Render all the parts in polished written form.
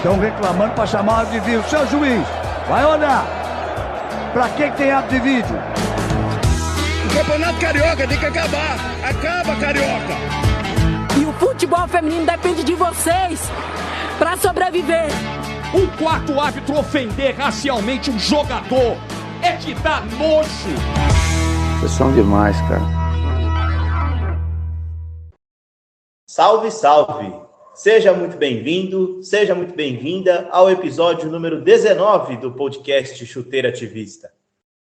Estão reclamando para chamar o árbitro de vídeo. Seu juiz, vai olhar. Para que tem árbitro de vídeo? O Campeonato Carioca tem que acabar. Acaba, Carioca. E o futebol feminino depende de vocês para sobreviver. Um quarto árbitro ofender racialmente um jogador é que dá nojo. Vocês são demais, cara. Salve, salve! Seja muito bem-vindo, seja muito bem-vinda ao episódio número 19 do podcast Chuteira Ativista.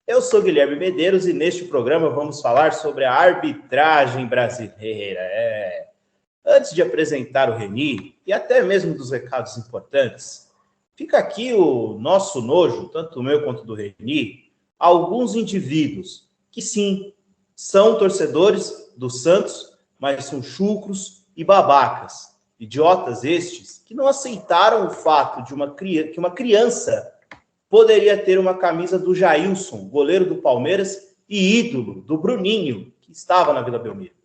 Eu sou Guilherme Medeiros e neste programa vamos falar sobre a arbitragem brasileira. Antes de apresentar o Reni e até mesmo dos recados importantes, fica aqui o nosso nojo, tanto o meu quanto do Reni, a alguns indivíduos que sim, são torcedores do Santos, mas são chucros e babacas. Idiotas estes que não aceitaram o fato de que uma criança poderia ter uma camisa do Jailson, goleiro do Palmeiras e ídolo do Bruninho, que estava na Vila Belmiro.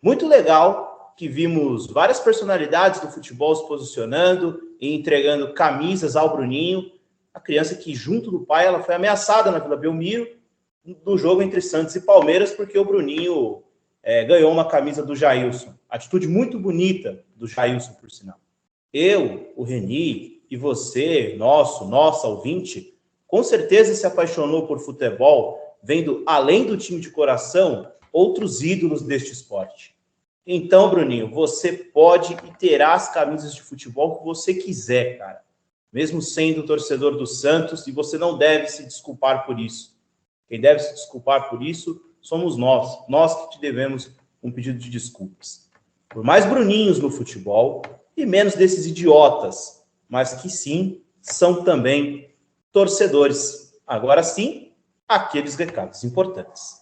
Muito legal que vimos várias personalidades do futebol se posicionando e entregando camisas ao Bruninho, a criança que, junto do pai, ela foi ameaçada na Vila Belmiro no jogo entre Santos e Palmeiras, porque o Bruninho ganhou uma camisa do Jailson. Atitude muito bonita do Jailson, por sinal. Eu, o Reni e você, nossa ouvinte, com certeza se apaixonou por futebol, vendo, além do time de coração, outros ídolos deste esporte. Então, Bruninho, você pode e terá as camisas de futebol que você quiser, cara. Mesmo sendo torcedor do Santos, e você não deve se desculpar por isso. Quem deve se desculpar por isso somos nós que te devemos um pedido de desculpas. Por mais Bruninhos no futebol e menos desses idiotas, mas que sim, são também torcedores. Agora sim, aqueles recados importantes.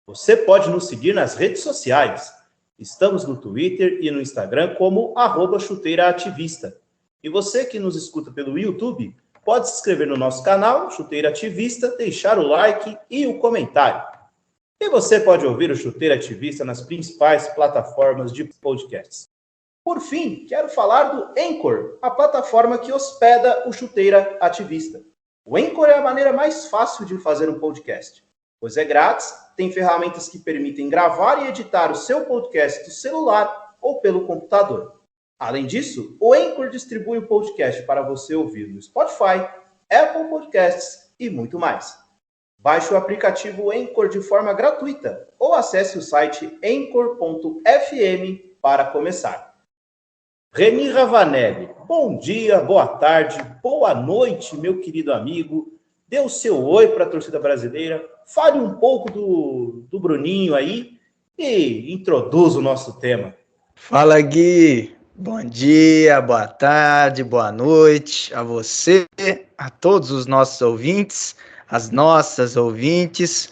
Você pode nos seguir nas redes sociais. Estamos no Twitter e no Instagram como @chuteiraativista. E você que nos escuta pelo YouTube, pode se inscrever no nosso canal, Chuteira Ativista, deixar o like e o comentário. E você pode ouvir o Chuteira Ativista nas principais plataformas de podcasts. Por fim, quero falar do Anchor, a plataforma que hospeda o Chuteira Ativista. O Anchor é a maneira mais fácil de fazer um podcast, pois é grátis, tem ferramentas que permitem gravar e editar o seu podcast do celular ou pelo computador. Além disso, o Anchor distribui o podcast para você ouvir no Spotify, Apple Podcasts e muito mais. Baixe o aplicativo Anchor de forma gratuita ou acesse o site anchor.fm para começar. Reni Ravanelli, bom dia, boa tarde, boa noite, meu querido amigo. Dê o seu oi para a torcida brasileira, fale um pouco do Bruninho aí e introduza o nosso tema. Fala, Gui. Bom dia, boa tarde, boa noite a você, a todos os nossos ouvintes, as nossas ouvintes.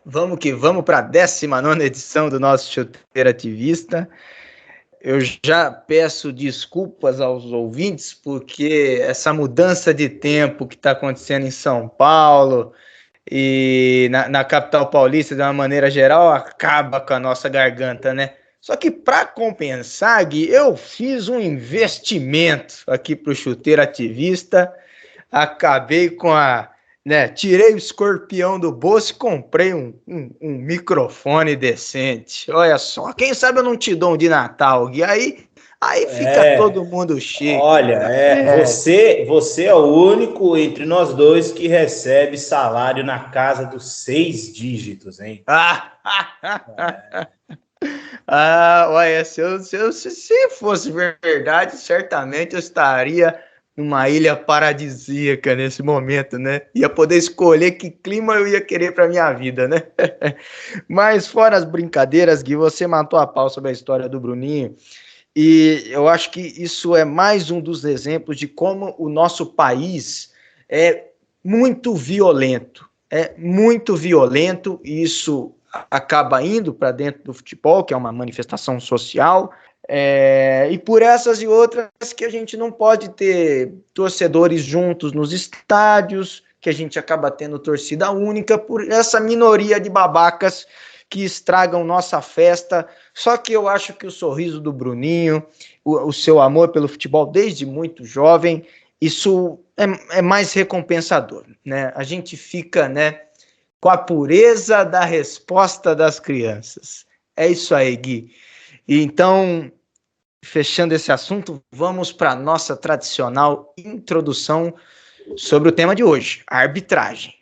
Vamos que vamos para a 19ª edição do nosso Chuteira Ativista. Eu já peço desculpas aos ouvintes, porque essa mudança de tempo que está acontecendo em São Paulo e na capital paulista, de uma maneira geral, acaba com a nossa garganta, né? Só que para compensar, Gui, eu fiz um investimento aqui para o Chuteiro Ativista, acabei com tirei o escorpião do bolso e comprei um microfone decente. Olha só, quem sabe eu não te dou um de Natal, Gui, aí fica todo mundo chique. Olha, você é o único entre nós dois que recebe salário na casa dos 6 dígitos, hein? Olha, se fosse verdade, certamente eu estaria numa ilha paradisíaca nesse momento, né? Ia poder escolher que clima eu ia querer para minha vida, né? Mas fora as brincadeiras, Gui, você matou a pau sobre a história do Bruninho, e eu acho que isso é mais um dos exemplos de como o nosso país é muito violento. E isso acaba indo para dentro do futebol, que é uma manifestação social, e por essas e outras que a gente não pode ter torcedores juntos nos estádios, que a gente acaba tendo torcida única por essa minoria de babacas que estragam nossa festa. Só que eu acho que o sorriso do Bruninho, o seu amor pelo futebol desde muito jovem, isso é mais recompensador, né? A gente fica, né, com a pureza da resposta das crianças. É isso aí, Gui. E então, fechando esse assunto, vamos para a nossa tradicional introdução sobre o tema de hoje, a arbitragem.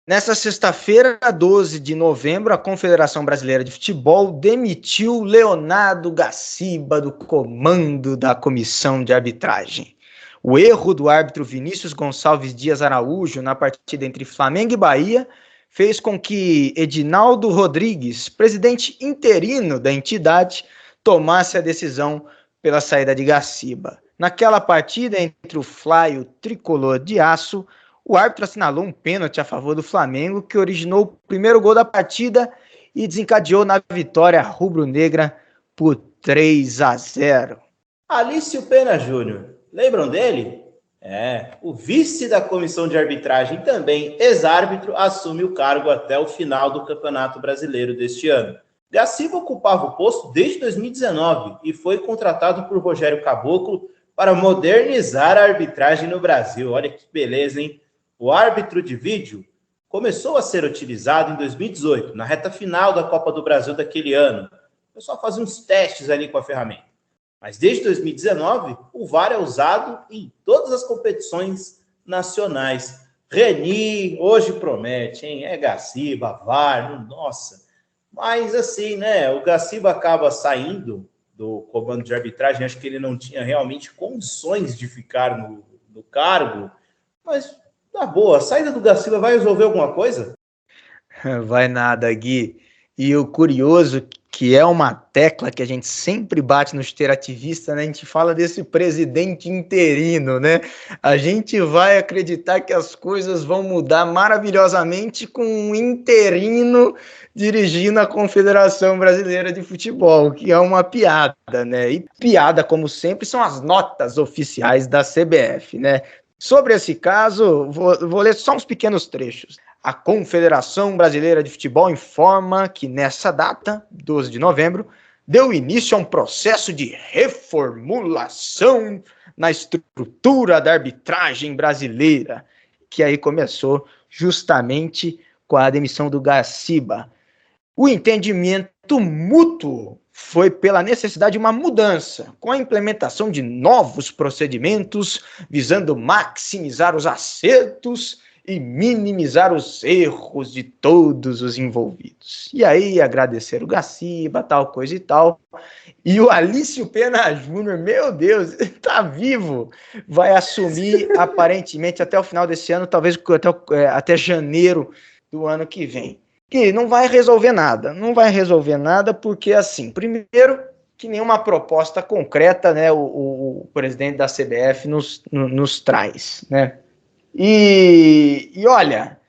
Nessa sexta-feira, 12 de novembro, a Confederação Brasileira de Futebol demitiu Leonardo Gaciba do comando da comissão de arbitragem. O erro do árbitro Vinícius Gonçalves Dias Araújo na partida entre Flamengo e Bahia fez com que Edinaldo Rodrigues, presidente interino da entidade, tomasse a decisão pela saída de Gaciba. Naquela partida entre o Fla e o Tricolor de Aço, o árbitro assinalou um pênalti a favor do Flamengo, que originou o primeiro gol da partida e desencadeou na vitória rubro-negra por 3-0. Alício Pena Júnior, lembram dele? O vice da comissão de arbitragem, também ex-árbitro, assume o cargo até o final do Campeonato Brasileiro deste ano. Gaciba ocupava o posto desde 2019 e foi contratado por Rogério Caboclo para modernizar a arbitragem no Brasil. Olha que beleza, hein? O árbitro de vídeo começou a ser utilizado em 2018, na reta final da Copa do Brasil daquele ano. O pessoal fazia uns testes ali com a ferramenta. Mas desde 2019, o VAR é usado em todas as competições nacionais. Reni, hoje promete, hein? Gaciba, VAR, nossa. Mas assim, né? O Gaciba acaba saindo do comando de arbitragem. Acho que ele não tinha realmente condições de ficar no cargo. Mas, tá boa, a saída do Gaciba vai resolver alguma coisa? Vai nada, Gui. E o curioso, que é uma tecla que a gente sempre bate no chuteiro ativista, né? A gente fala desse presidente interino, né? A gente vai acreditar que as coisas vão mudar maravilhosamente com um interino dirigindo a Confederação Brasileira de Futebol, que é uma piada, né? E piada, como sempre, são as notas oficiais da CBF, né? Sobre esse caso, vou ler só uns pequenos trechos. A Confederação Brasileira de Futebol informa que nessa data, 12 de novembro, deu início a um processo de reformulação na estrutura da arbitragem brasileira, que aí começou justamente com a demissão do Gaciba. O entendimento mútuo foi pela necessidade de uma mudança, com a implementação de novos procedimentos, visando maximizar os acertos e minimizar os erros de todos os envolvidos. E aí, agradecer o Gaciba, tal coisa e tal. E o Alício Pena Júnior, meu Deus, tá vivo, vai assumir aparentemente até o final desse ano, talvez até janeiro do ano que vem. Que não vai resolver nada porque, assim, primeiro, que nenhuma proposta concreta, né, o presidente da CBF nos traz, né? E olha,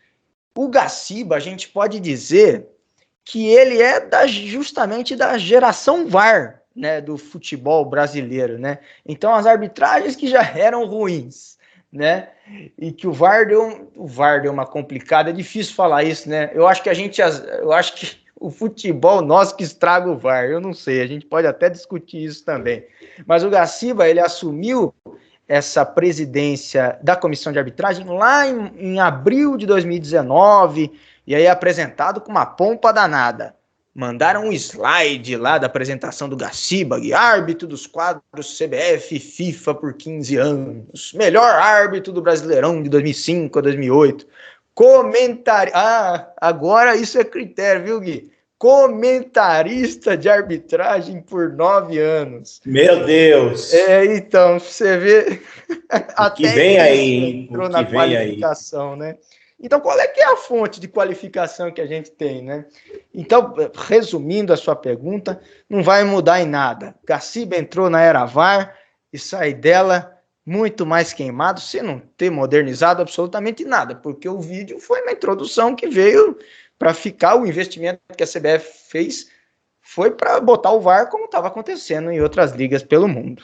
o Gaciba, a gente pode dizer que ele é justamente da geração VAR, né, do futebol brasileiro, né? Então as arbitragens que já eram ruins, né? E que o VAR deu uma complicada, é difícil falar isso, né? Eu acho que o futebol nosso que estraga o VAR, eu não sei, a gente pode até discutir isso também. Mas o Gaciba, ele assumiu essa presidência da comissão de arbitragem lá em abril de 2019, e aí apresentado com uma pompa danada. Mandaram um slide lá da apresentação do Gaciba, árbitro dos quadros CBF e FIFA por 15 anos, melhor árbitro do Brasileirão de 2005 a 2008, agora isso é critério, viu, Gui? Comentarista de arbitragem por 9 anos. Meu Deus! Então, você vê... Até que vem aí, entrou na qualificação, né? Então, qual é que é a fonte de qualificação que a gente tem, né? Então, resumindo a sua pergunta, não vai mudar em nada. Gaciba entrou na era VAR e sai dela muito mais queimado, sem não ter modernizado absolutamente nada, porque o vídeo foi uma introdução que veio para ficar. O investimento que a CBF fez foi para botar o VAR como estava acontecendo em outras ligas pelo mundo.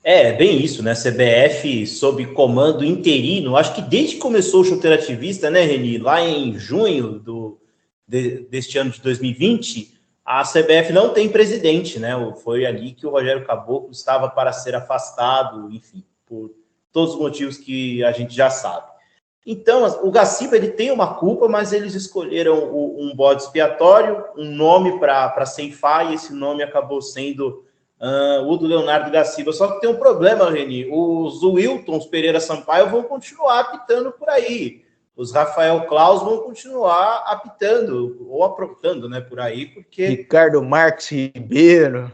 É, bem isso, né? CBF sob comando interino, acho que desde que começou o Chuteira Ativista, né, Reni? Lá em junho deste ano de 2020, a CBF não tem presidente, né? Foi ali que o Rogério Caboclo estava para ser afastado, enfim, por todos os motivos que a gente já sabe. Então, o Gaciba, ele tem uma culpa, mas eles escolheram um bode expiatório, um nome para ceifar, e esse nome acabou sendo o do Leonardo Gaciba. Só que tem um problema, Reni. Os Wiltons Pereira Sampaio vão continuar apitando por aí. Os Rafael Claus vão continuar apitando, ou aprontando, né, por aí, porque... Ricardo Marques Ribeiro.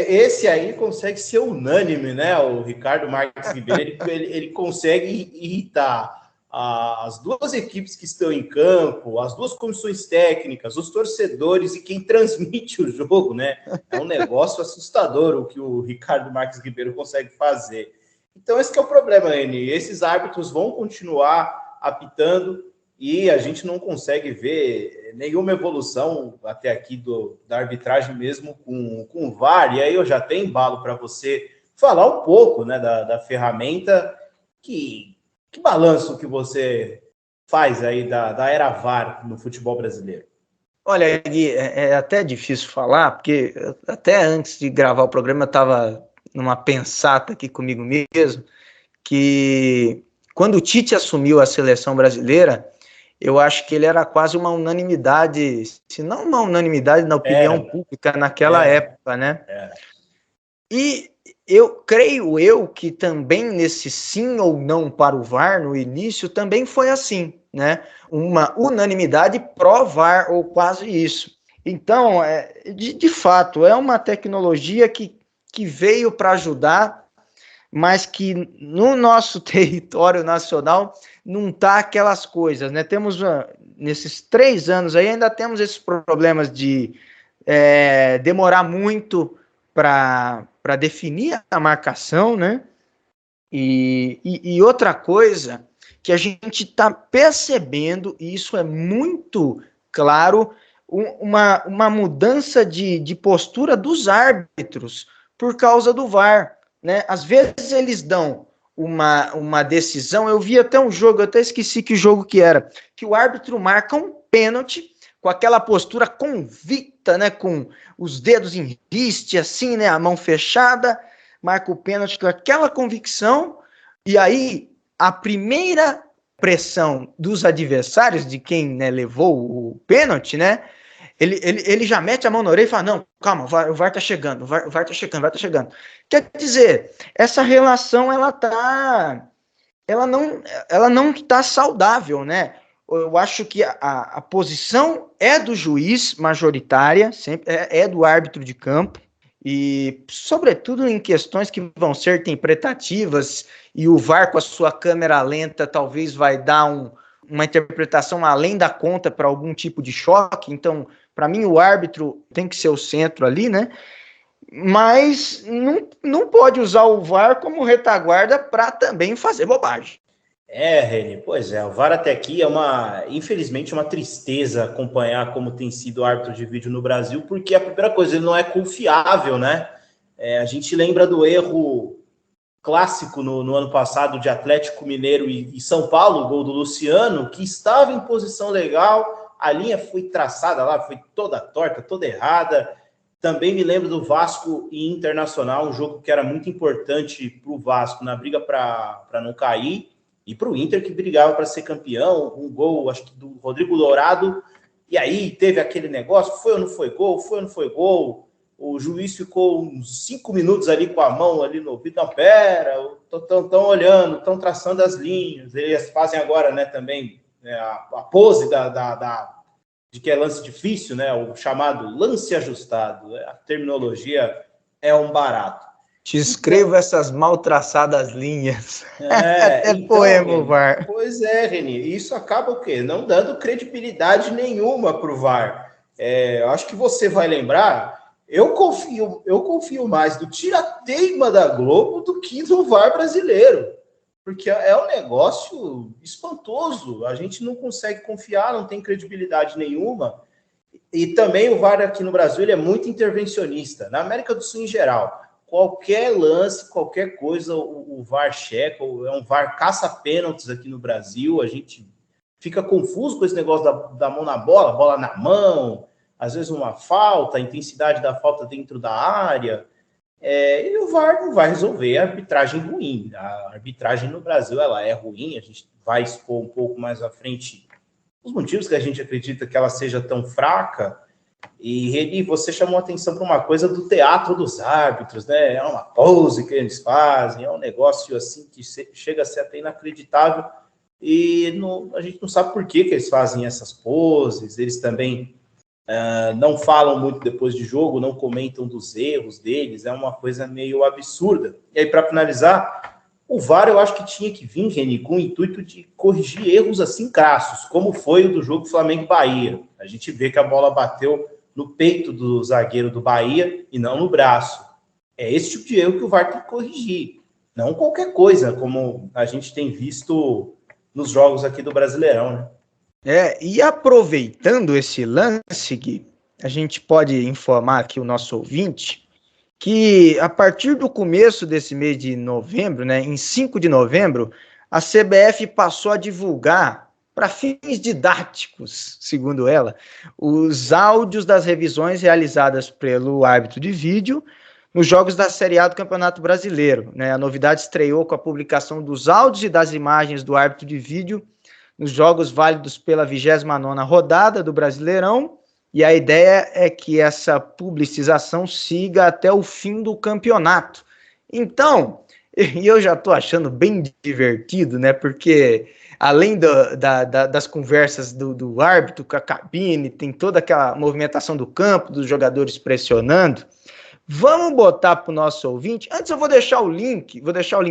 Esse aí consegue ser unânime, né? O Ricardo Marques Ribeiro, ele consegue irritar as duas equipes que estão em campo, as duas comissões técnicas, os torcedores e quem transmite o jogo, né? É um negócio assustador o que o Ricardo Marques Ribeiro consegue fazer. Então esse que é o problema, Eni. Esses árbitros vão continuar apitando e a gente não consegue ver nenhuma evolução até aqui da arbitragem mesmo com o VAR. E aí eu já tenho embalo para você falar um pouco, né, da ferramenta. Que balanço que você faz aí da era VAR no futebol brasileiro? Olha, Gui, é até difícil falar, porque até antes de gravar o programa eu estava numa pensata aqui comigo mesmo, que quando o Tite assumiu a seleção brasileira, eu acho que ele era quase uma unanimidade, se não uma unanimidade na opinião pública naquela época, né? E eu creio que também nesse sim ou não para o VAR, no início, também foi assim, né? Uma unanimidade pró-VAR, ou quase isso. Então, de fato, é uma tecnologia que veio para ajudar, mas que no nosso território nacional não está aquelas coisas, né? Temos, nesses 3 anos aí, ainda temos esses problemas de demorar muito para definir a marcação, né? E outra coisa que a gente está percebendo, e isso é muito claro, uma mudança de postura dos árbitros por causa do VAR, né? Às vezes eles dão uma decisão, eu vi até um jogo, eu até esqueci que jogo que era, que o árbitro marca um pênalti com aquela postura convicta, né, com os dedos em riste, assim, né, a mão fechada, marca o pênalti com aquela convicção, e aí a primeira pressão dos adversários, de quem, né, levou o pênalti, né, ele já mete a mão na orelha e fala, não, calma, o VAR tá chegando, o VAR tá chegando. Quer dizer, essa relação, ela não tá saudável, né? Eu acho que a posição é do juiz majoritária, sempre é do árbitro de campo, e sobretudo em questões que vão ser interpretativas, e o VAR com a sua câmera lenta talvez vai dar uma interpretação além da conta para algum tipo de choque. Então, para mim, o árbitro tem que ser o centro ali, né? Mas não pode usar o VAR como retaguarda para também fazer bobagem. Reni, pois é, o VAR até aqui infelizmente, uma tristeza acompanhar como tem sido o árbitro de vídeo no Brasil, porque a primeira coisa, ele não é confiável, né? A gente lembra do erro clássico no ano passado de Atlético Mineiro e São Paulo, o gol do Luciano, que estava em posição legal, a linha foi traçada lá, foi toda torta, toda errada. Também me lembro do Vasco e Internacional, um jogo que era muito importante para o Vasco na briga para não cair, e para o Inter, que brigava para ser campeão, um gol, acho que do Rodrigo Dourado, e aí teve aquele negócio, foi ou não foi gol, o juiz ficou uns 5 minutos ali com a mão ali no ouvido, não, pera, estão olhando, estão traçando as linhas, eles fazem agora, né, também, a pose de que é lance difícil, né, o chamado lance ajustado, a terminologia é um barato. Te escrevo essas mal traçadas linhas. Então, poema, VAR. Pois é, Reni. Isso acaba o quê? Não dando credibilidade nenhuma para o VAR. Acho que você vai lembrar, eu confio mais do tira-teima da Globo do que do VAR brasileiro. Porque é um negócio espantoso. A gente não consegue confiar, não tem credibilidade nenhuma. E também o VAR aqui no Brasil ele é muito intervencionista. Na América do Sul, em geral. qualquer lance, qualquer coisa, o VAR checa, é um VAR caça-pênaltis aqui no Brasil, a gente fica confuso com esse negócio da mão na bola, bola na mão, às vezes uma falta, a intensidade da falta dentro da área, e o VAR não vai resolver a arbitragem ruim. A arbitragem no Brasil, ela é ruim, a gente vai expor um pouco mais à frente os motivos que a gente acredita que ela seja tão fraca. E, Reni, você chamou a atenção para uma coisa do teatro dos árbitros, né? É uma pose que eles fazem, é um negócio assim que chega a ser até inacreditável, e a gente não sabe por que eles fazem essas poses. Eles também não falam muito depois de jogo, não comentam dos erros deles, é uma coisa meio absurda. E aí, para finalizar, o VAR eu acho que tinha que vir, Reni, com o intuito de corrigir erros assim crassos, como foi o do jogo Flamengo-Bahia. A gente vê que a bola bateu no peito do zagueiro do Bahia e não no braço. É esse tipo de erro que o VAR tem que corrigir, não qualquer coisa, como a gente tem visto nos jogos aqui do Brasileirão, né? E aproveitando esse lance, Gui, a gente pode informar aqui o nosso ouvinte que a partir do começo desse mês de novembro, né, em 5 de novembro, a CBF passou a divulgar, para fins didáticos, segundo ela, os áudios das revisões realizadas pelo árbitro de vídeo nos jogos da Série A do Campeonato Brasileiro, né? A novidade estreou com a publicação dos áudios e das imagens do árbitro de vídeo nos jogos válidos pela 29ª rodada do Brasileirão, e a ideia é que essa publicização siga até o fim do campeonato. Então, eu já estou achando bem divertido, né? Porque além das conversas do árbitro com a cabine, tem toda aquela movimentação do campo, dos jogadores pressionando. Vamos botar para o nosso ouvinte. Antes eu vou deixar o link,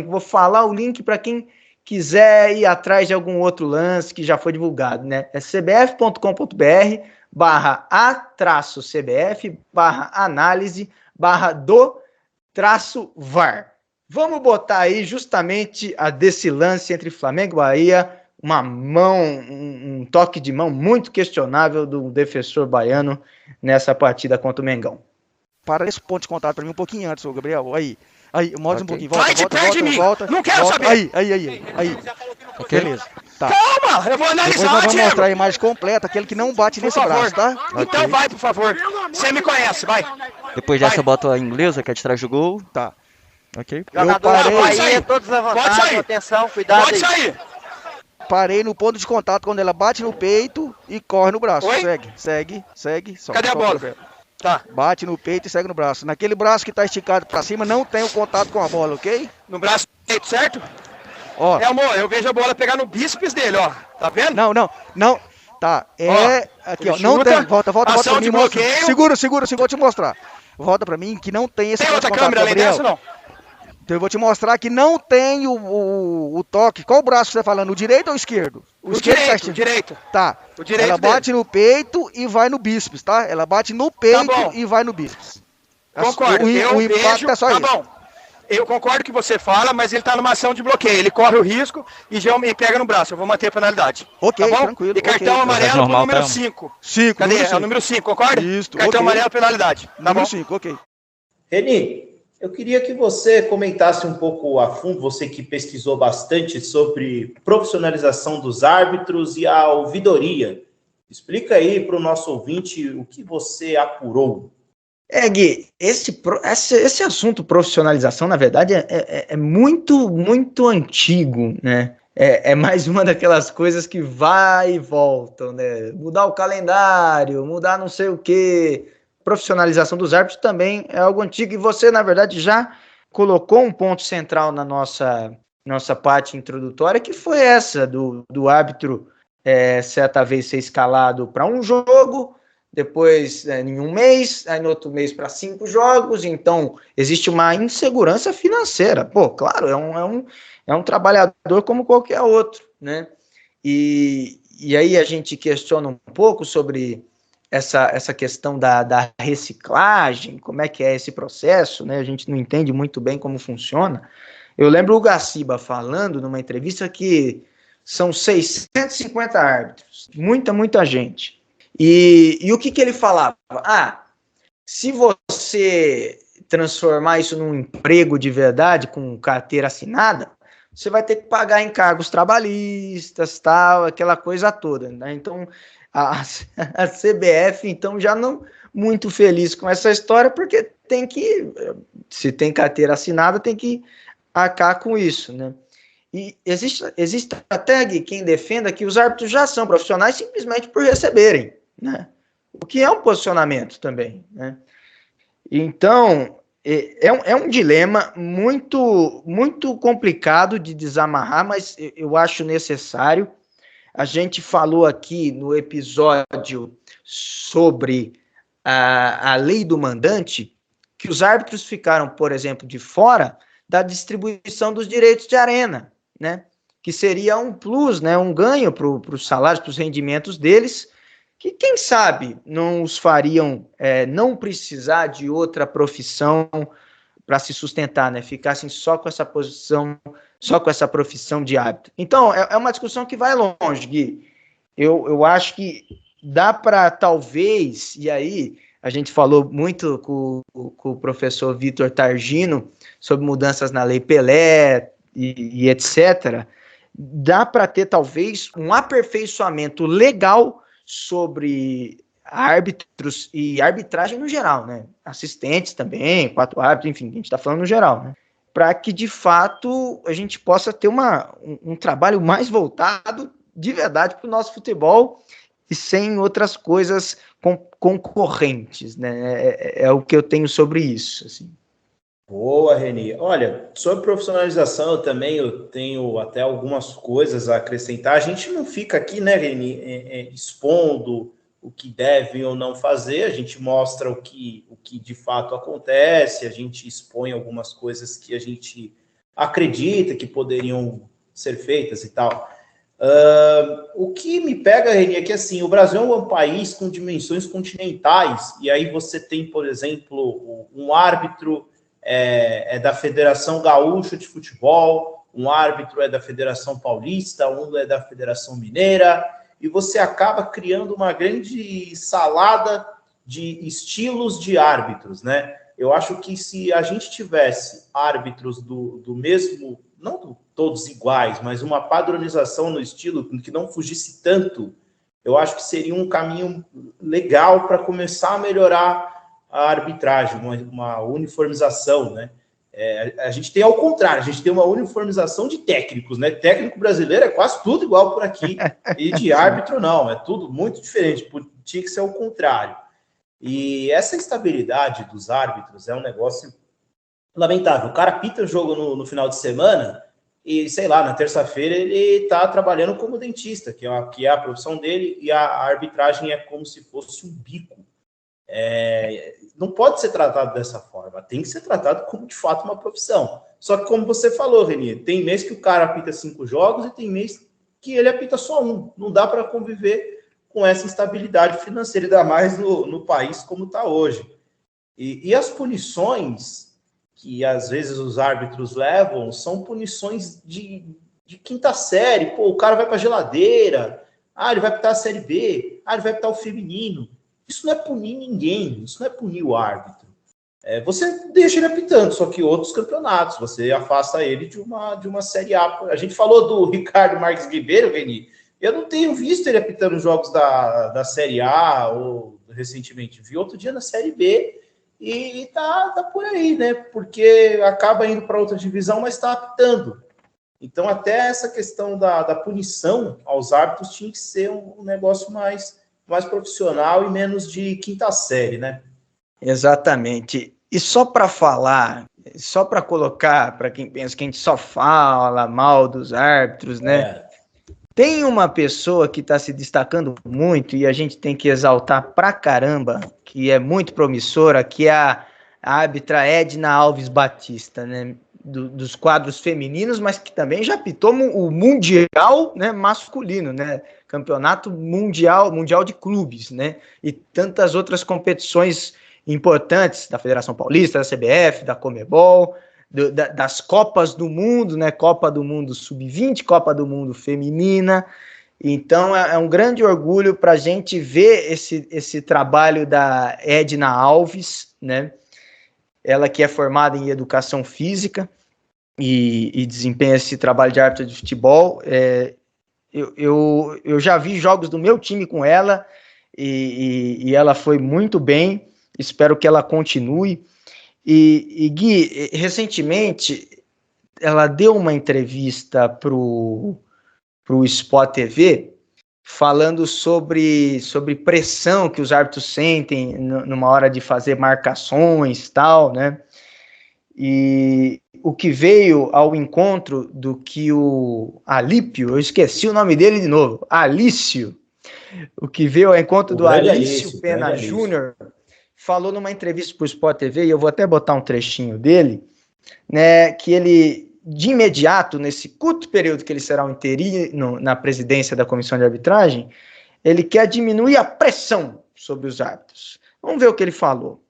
vou falar o link para quem quiser ir atrás de algum outro lance que já foi divulgado, né? É cbf.com.br/a-cbf/análise/do-VAR. Vamos botar aí justamente a desse lance entre Flamengo e Bahia, uma mão, um toque de mão muito questionável do defensor baiano nessa partida contra o Mengão. Para esse ponto de contato para mim um pouquinho antes, ô Gabriel. Aí, mostra um pouquinho. Volta. Não quero saber. Aí. Okay. Beleza. Tá. Calma, eu vou analisar. Depois nós vamos mostrar a imagem completa, aquele que não bate nesse braço, tá? Então vai, por favor. Você me conhece, vai. Depois dessa eu boto a inglesa, que é de trás do gol. Tá. Ok. Eu parei. Todos levantados, atenção, cuidado. Pode sair. Parei no ponto de contato quando ela bate no peito e corre no braço. Oi? Segue. Cadê a bola? Tá. Bate no peito e segue no braço. Naquele braço que tá esticado pra cima, não tem o contato com a bola, ok? No braço direito, certo? Ó. Amor, eu vejo a bola pegar no bíceps dele, ó. Tá vendo? Não. Tá, aqui, ó. Não tem. Volta pra mim. Segura, vou te mostrar. Volta pra mim que não tem esse tem ponto outra de contato, câmera além dessa, não? Então eu vou te mostrar que não tem o toque. Qual braço você tá falando? O direito ou o esquerdo? O direito. Tá. O direito ela bate no peito e vai no bíceps, tá? Ela bate no peito e vai no bíceps. Concordo. O impacto é só isso. Tá bom. Eu concordo que você fala, mas ele tá numa ação de bloqueio. Ele corre o risco e já me pega no braço. Eu vou manter a penalidade. Ok, tá bom? Tranquilo. E cartão amarelo pro número 5. 5. Cadê? É o número 5, concorda? Isso. Cartão amarelo, penalidade. Tá número bom? 5, ok. Reni, eu queria que você comentasse um pouco a fundo, você que pesquisou bastante sobre profissionalização dos árbitros e a ouvidoria. Explica aí para o nosso ouvinte o que você apurou. Gui, esse assunto profissionalização, na verdade, é muito, muito antigo, né? É mais uma daquelas coisas que vai e voltam, né? Mudar o calendário, mudar não sei o quê. Profissionalização dos árbitros também é algo antigo, e você, na verdade, já colocou um ponto central na nossa parte introdutória, que foi essa, do árbitro certa vez ser escalado para um jogo, depois em um mês, aí no outro mês para 5 jogos, então existe uma insegurança financeira. Pô, claro, é um trabalhador como qualquer outro, né? E aí a gente questiona um pouco sobre essa questão da reciclagem, como é que é esse processo, né? A gente não entende muito bem como funciona. Eu lembro o Gaciba falando numa entrevista que são 650 árbitros, muita gente. E o que ele falava? Se você transformar isso num emprego de verdade, com carteira assinada, você vai ter que pagar encargos trabalhistas, tal, aquela coisa toda, né? Então, a CBF, então, já não muito feliz com essa história, porque tem que, se tem carteira assinada, tem que arcar com isso, né? E existe até quem defenda que os árbitros já são profissionais simplesmente por receberem, né? O que é um posicionamento também, né? Então, é um dilema muito, muito complicado de desamarrar, mas eu acho necessário. A gente falou aqui no episódio sobre a lei do mandante, que os árbitros ficaram, por exemplo, de fora da distribuição dos direitos de arena, né? Que seria um plus, né? Um ganho para os salários, para os rendimentos deles, que quem sabe não os fariam não precisar de outra profissão para se sustentar, né? Ficassem só com essa posição, só com essa profissão de árbitro. Então, é uma discussão que vai longe, Gui. Eu acho que dá para, talvez, e aí a gente falou muito com o professor Vitor Targino sobre mudanças na Lei Pelé e etc., dá para ter, talvez, um aperfeiçoamento legal sobre árbitros e arbitragem no geral, né? Assistentes também, 4 árbitros, enfim, a gente está falando no geral, né? Para que, de fato, a gente possa ter um trabalho mais voltado, de verdade, para o nosso futebol e sem outras coisas concorrentes, né? É o que eu tenho sobre isso, assim. Boa, Reni. Olha, sobre profissionalização eu tenho até algumas coisas a acrescentar. A gente não fica aqui, né, Reni, expondo o que deve ou não fazer, a gente mostra o que de fato acontece, a gente expõe algumas coisas que a gente acredita que poderiam ser feitas e tal. O que me pega, Reni, é que assim, o Brasil é um país com dimensões continentais, e aí você tem, por exemplo, um árbitro da Federação Gaúcha de Futebol, um árbitro é da Federação Paulista, um é da Federação Mineira, e você acaba criando uma grande salada de estilos de árbitros, né? Eu acho que se a gente tivesse árbitros do mesmo, não todos iguais, mas uma padronização no estilo que não fugisse tanto, eu acho que seria um caminho legal para começar a melhorar a arbitragem, uma uniformização, né? A gente tem ao contrário, a gente tem uma uniformização de técnicos, né? Técnico brasileiro é quase tudo igual por aqui, e de árbitro não, é tudo muito diferente, tinha que ser o contrário. E essa instabilidade dos árbitros é um negócio lamentável. O cara pita o jogo no final de semana e, sei lá, na terça-feira ele está trabalhando como dentista, que é a profissão dele, e a arbitragem é como se fosse um bico. Não pode ser tratado dessa forma, tem que ser tratado como de fato uma profissão. Só que, como você falou, Reni, tem mês que o cara apita 5 jogos e tem mês que ele apita só 1. Não dá para conviver com essa instabilidade financeira, ainda mais no país como está hoje. E as punições que às vezes os árbitros levam são punições de quinta série. Pô, o cara vai para a geladeira, ele vai apitar a Série B, ele vai apitar o feminino. Isso não é punir ninguém, isso não é punir o árbitro. Você deixa ele apitando, só que outros campeonatos, você afasta ele de uma Série A. A gente falou do Ricardo Marques Ribeiro, Reni, eu não tenho visto ele apitando jogos da Série A, ou recentemente, vi outro dia na Série B, e tá por aí, né? Porque acaba indo para outra divisão, mas está apitando. Então, até essa questão da punição aos árbitros tinha que ser um negócio mais profissional e menos de quinta série, né? Exatamente. E só para falar, só para colocar, para quem pensa que a gente só fala mal dos árbitros, né? Tem uma pessoa que está se destacando muito e a gente tem que exaltar pra caramba, que é muito promissora, que é a árbitra Edna Alves Batista, né? Dos quadros femininos, mas que também já apitou o Mundial, né, masculino, né? Campeonato Mundial de Clubes, né? E tantas outras competições importantes da Federação Paulista, da CBF, da Comebol, das Copas do Mundo, né? Copa do Mundo Sub-20, Copa do Mundo Feminina. Então é um grande orgulho para a gente ver esse trabalho da Edna Alves, né? ela que é formada em educação física e desempenha esse trabalho de árbitra de futebol. Eu já vi jogos do meu time com ela e ela foi muito bem, espero que ela continue. E Gui, recentemente, ela deu uma entrevista para o Sport TV, falando sobre pressão que os árbitros sentem numa hora de fazer marcações e tal, né? E o que veio ao encontro do que o Alípio, eu esqueci o nome dele de novo, Alício, o que veio ao encontro do Alício Pena Júnior, falou numa entrevista para o Sport TV, e eu vou até botar um trechinho dele, né, que ele, de imediato, nesse curto período que ele será um interino na presidência da comissão de arbitragem, ele quer diminuir a pressão sobre os árbitros. Vamos ver o que ele falou.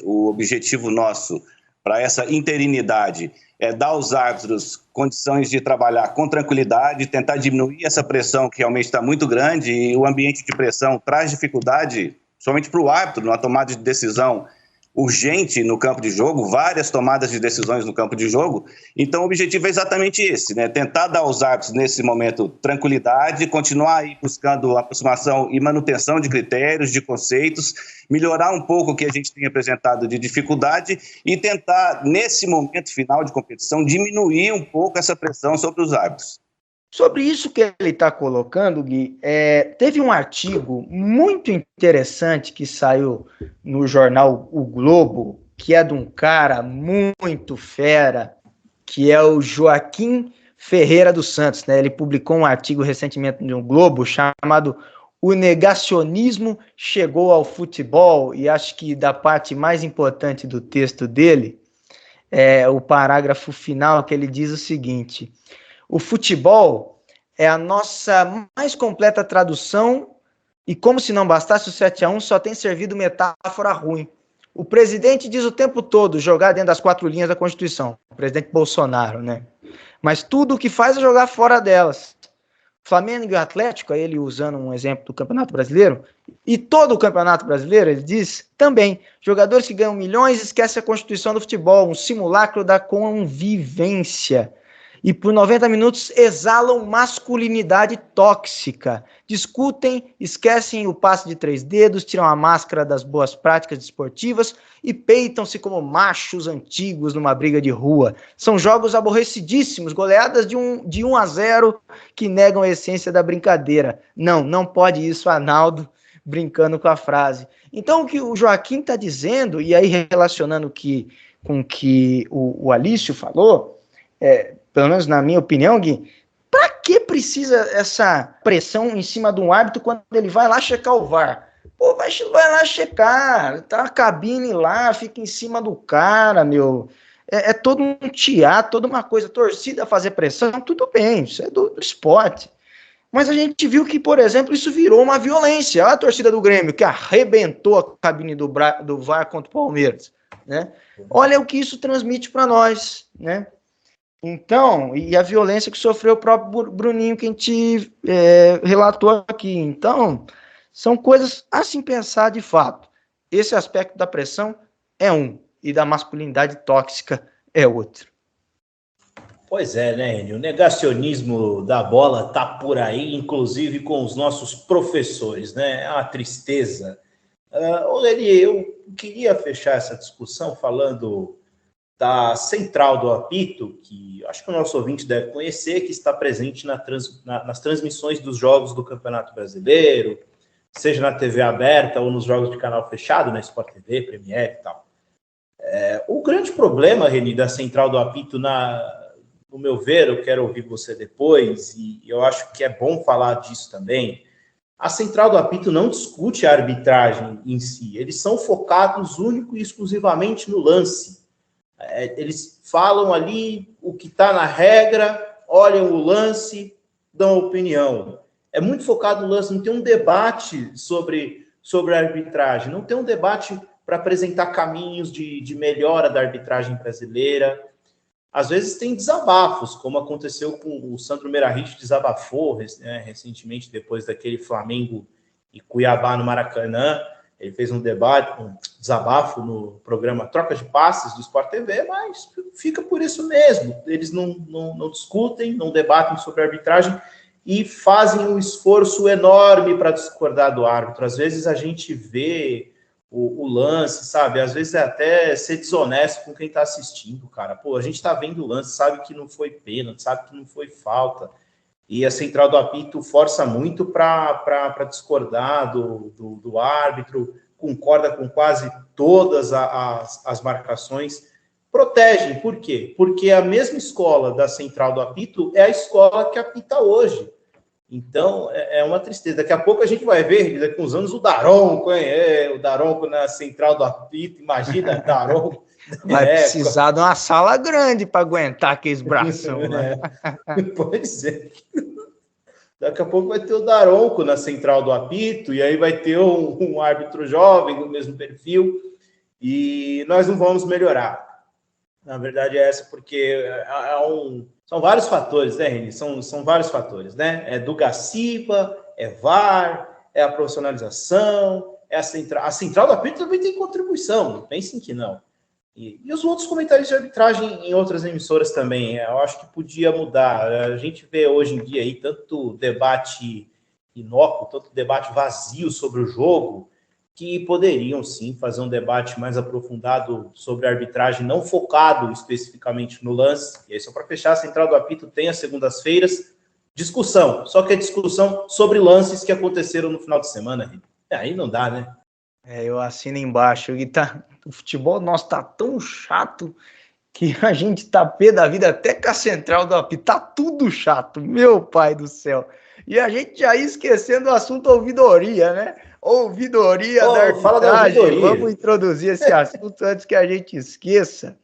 O objetivo nosso para essa interinidade é dar aos árbitros condições de trabalhar com tranquilidade, tentar diminuir essa pressão que realmente está muito grande, e o ambiente de pressão traz dificuldade, somente para o árbitro, numa tomada de decisão urgente no campo de jogo, várias tomadas de decisões no campo de jogo. Então o objetivo é exatamente esse, né? Tentar dar aos árbitros nesse momento tranquilidade, continuar aí buscando aproximação e manutenção de critérios, de conceitos, melhorar um pouco o que a gente tem apresentado de dificuldade e tentar, nesse momento final de competição, diminuir um pouco essa pressão sobre os árbitros. Sobre isso que ele está colocando, Gui, teve um artigo muito interessante que saiu no jornal O Globo, que é de um cara muito fera, que é o Joaquim Ferreira dos Santos, né? Ele publicou um artigo recentemente no Globo chamado O Negacionismo Chegou ao Futebol, e acho que da parte mais importante do texto dele é o parágrafo final, que ele diz o seguinte: o futebol é a nossa mais completa tradução e, como se não bastasse, o 7-1 só tem servido metáfora ruim. O presidente diz o tempo todo jogar dentro das 4 linhas da Constituição, o presidente Bolsonaro, né? Mas tudo o que faz é jogar fora delas. Flamengo e o Atlético, aí ele usando um exemplo do Campeonato Brasileiro, e todo o Campeonato Brasileiro, ele diz, também, jogadores que ganham milhões esquecem a Constituição do futebol, um simulacro da convivência. E por 90 minutos exalam masculinidade tóxica. Discutem, esquecem o passe de 3 dedos, tiram a máscara das boas práticas desportivas e peitam-se como machos antigos numa briga de rua. São jogos aborrecidíssimos, goleadas de 1-0 que negam a essência da brincadeira. Não pode isso, Arnaldo, brincando com a frase. Então o que o Joaquim está dizendo, e aí relacionando com o que o Alício falou, pelo menos na minha opinião, Gui, para que precisa essa pressão em cima de um árbitro quando ele vai lá checar o VAR? Pô, vai lá checar, tá a cabine lá, fica em cima do cara, meu. É todo um teatro, toda uma coisa, torcida fazer pressão, tudo bem, isso é do esporte. Mas a gente viu que, por exemplo, isso virou uma violência. Olha a torcida do Grêmio, que arrebentou a cabine do VAR contra o Palmeiras, né? Olha o que isso transmite para nós, né? Então, e a violência que sofreu o próprio Bruninho, que a gente relatou aqui. Então, são coisas a se pensar de fato. Esse aspecto da pressão é um, e da masculinidade tóxica é outro. Pois é, né, Enio? O negacionismo da bola tá por aí, inclusive com os nossos professores, né? É uma tristeza. Leni, eu queria fechar essa discussão falando da central do apito, que acho que o nosso ouvinte deve conhecer, que está presente nas transmissões dos jogos do Campeonato Brasileiro, seja na TV aberta ou nos jogos de canal fechado, na Sport TV, Premiere e tal. O grande problema, Reni, da central do apito, no meu ver, eu quero ouvir você depois, e eu acho que é bom falar disso também, a central do apito não discute a arbitragem em si, eles são focados único e exclusivamente no lance. Eles falam ali o que está na regra, olham o lance, dão opinião. É muito focado no lance, não tem um debate sobre a arbitragem, não tem um debate para apresentar caminhos de melhora da arbitragem brasileira. Às vezes tem desabafos, como aconteceu com o Sandro Meirahit, desabafou recentemente, depois daquele Flamengo e Cuiabá no Maracanã, Ele fez um debate, um desabafo no programa Troca de Passes do Sport TV, mas fica por isso mesmo. Eles não discutem, não debatem sobre arbitragem e fazem um esforço enorme para discordar do árbitro. Às vezes a gente vê o lance, sabe? Às vezes é até ser desonesto com quem está assistindo, cara. Pô, a gente está vendo o lance, sabe que não foi pênalti, sabe que não foi falta. E a central do apito força muito para discordar do árbitro, concorda com quase todas as marcações, protegem. Por quê? Porque a mesma escola da central do apito é a escola que apita hoje. Então, é uma tristeza. Daqui a pouco a gente vai ver, daqui a uns anos, o Daronco, o Daronco na central do apito, imagina, Daronco. Vai precisar de uma sala grande para aguentar aqueles bração, né? Pois é. Daqui a pouco vai ter o Daronco na central do apito, e aí vai ter um árbitro jovem do mesmo perfil, e nós não vamos melhorar. Na verdade é essa, porque são vários fatores, né, Reni? São vários fatores, né? É do Gaciba, é VAR, é a profissionalização, é a central. A central do apito também tem contribuição, não pensem que não. E os outros comentários de arbitragem em outras emissoras também, eu acho que podia mudar. A gente vê hoje em dia aí tanto debate inócuo, tanto debate vazio sobre o jogo, que poderiam sim fazer um debate mais aprofundado sobre a arbitragem, não focado especificamente no lance. E aí, só para fechar, a central do apito tem às segundas-feiras discussão, só que é discussão sobre lances que aconteceram no final de semana. Aí não dá, né? Eu assino embaixo. E o futebol nosso tá tão chato que a gente tá pé da vida até com a central do apito. Tá tudo chato, meu pai do céu. E a gente já ia esquecendo o assunto ouvidoria, né? Ouvidoria da arbitragem. Fala da ouvidoria. Vamos introduzir esse assunto antes que a gente esqueça.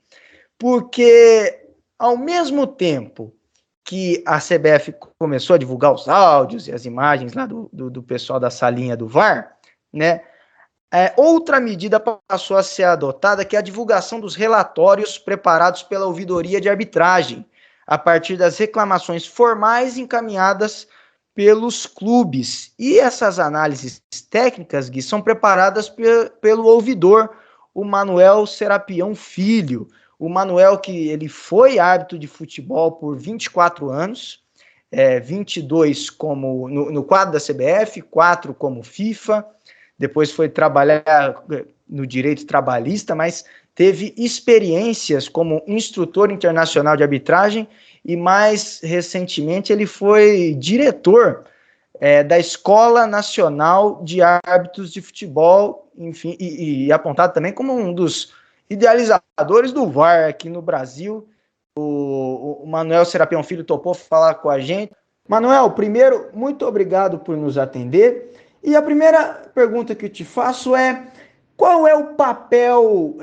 Porque, ao mesmo tempo que a CBF começou a divulgar os áudios e as imagens lá do pessoal da salinha do VAR, né? Outra medida passou a ser adotada, que é a divulgação dos relatórios preparados pela ouvidoria de arbitragem, a partir das reclamações formais encaminhadas pelos clubes. E essas análises técnicas, Gui, são preparadas pelo ouvidor, o Manuel Serapião Filho. O Manuel, que ele foi árbitro de futebol por 24 anos, 22 como no quadro da CBF, 4 como FIFA, depois foi trabalhar no direito trabalhista, mas teve experiências como instrutor internacional de arbitragem e, mais recentemente, ele foi diretor da Escola Nacional de Árbitros de Futebol, enfim, e apontado também como um dos idealizadores do VAR aqui no Brasil. O Manuel Serapião Filho topou falar com a gente. Manuel, primeiro, muito obrigado por nos atender. E a primeira pergunta que eu te faço é: qual é o papel